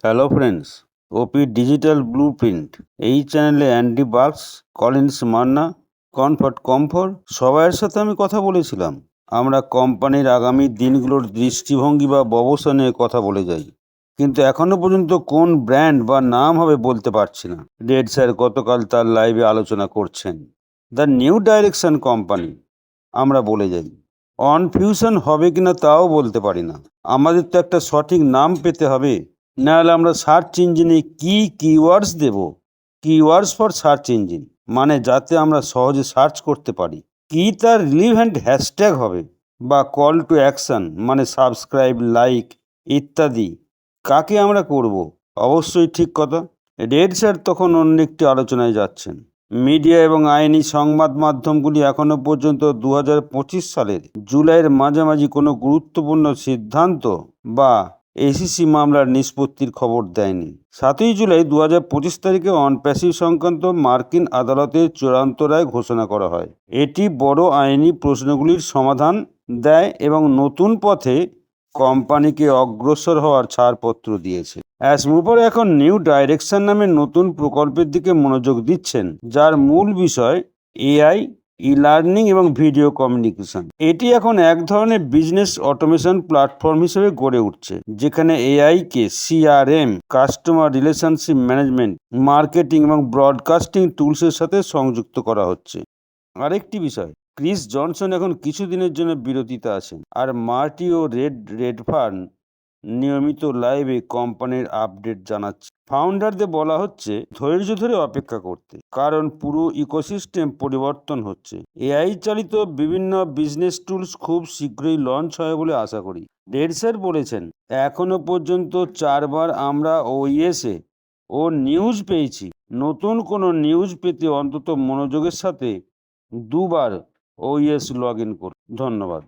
Hello friends, ওপি digital blueprint এই চ্যানেলে Andy বাক্স, কলিন্স মান্না, কমফোর্ট সবাইয়ের সাথে আমি কথা বলেছিলাম। আমরা কোম্পানির আগামী দিনগুলোর দৃষ্টিভঙ্গি বা ব্যবসা নিয়ে কথা বলে যাই, কিন্তু এখনো পর্যন্ত কোন ব্র্যান্ড বা নাম হবে বলতে পারছি না। রেড স্যার গতকাল তার লাইভে আলোচনা করছেন দ্য নিউ ডাইরেকশন কোম্পানি। আমরা বলে যাই, অনফিউশন হবে কিনা তাও বলতে পারি না। আমাদের তো একটা সঠিক নাম পেতে হবে, নাহলে আমরা সার্চ ইঞ্জিনে কি কিওয়ার্ডস দেব। কিওয়ার্ডস ফর সার্চ ইঞ্জিন মানে যাতে আমরা সহজে সার্চ করতে পারি। কি তার রিলিভেন্ট হ্যাশট্যাগ হবে, বা কল টু অ্যাকশন মানে সাবস্ক্রাইব, লাইক ইত্যাদি কাকে আমরা করব। অবশ্যই ঠিক কথা। রেড স্যার তখন অন্য একটি আলোচনায় যাচ্ছেন। মিডিয়া এবং আইনি সংবাদ মাধ্যমগুলি এখনো পর্যন্ত 2025 সালের জুলাইয়ের মাঝামাঝি কোনো গুরুত্বপূর্ণ সিদ্ধান্ত বা এসিসি মামলার নিষ্পত্তির খবর দেয়নি। 7ই জুলাই 2025 তারিখে অনপ্যাসিভ সংক্রান্ত মার্কিন আদালতের চূড়ান্ত রায় ঘোষণা করা হয়। এটি বড় আইনি প্রশ্নগুলির সমাধান দেয় এবং নতুন পথে কোম্পানিকে অগ্রসর হওয়ার ছাড়পত্র দিয়েছে। অ্যাসমুপার এখন নিউ ডাইরেকশন নামে নতুন প্রকল্পের দিকে মনোযোগ দিচ্ছেন, যার মূল বিষয় এআই, ই লার্নিং এবং ভিডিও কমিউনিকেশন। এটি এখন এক ধরনের বিজনেস অটোমেশন প্ল্যাটফর্ম হিসেবে গড়ে উঠছে, যেখানে এআইকে CRM, customer relationship management, marketing এবং ব্রডকাস্টিং টুলসের সাথে সংযুক্ত করা হচ্ছে। আরেকটি বিষয়, ক্রিস জনসন এখন কিছুদিনের জন্য বিরতিতে আছেন, আর মার্টি ও রেডফার্ন নিয়মিত লাইভে কোম্পানির আপডেট জানাচ্ছে। ফাউন্ডারদের বলা হচ্ছে ধৈর্য ধরে অপেক্ষা করতে, কারণ পুরো ইকোসিস্টেম পরিবর্তন হচ্ছে। এআই চালিত বিভিন্ন বিজনেস টুলস খুব শীঘ্রই লঞ্চ হয় বলে আশা করি। রেড স্যার বলেছেন, এখনো পর্যন্ত 4বার আমরা ওইএসএ ও নিউজ পেয়েছি। নতুন কোনো নিউজ পেতে অন্তত মনোযোগের সাথে 2বার ওইএস লগ ইন করুন। ধন্যবাদ।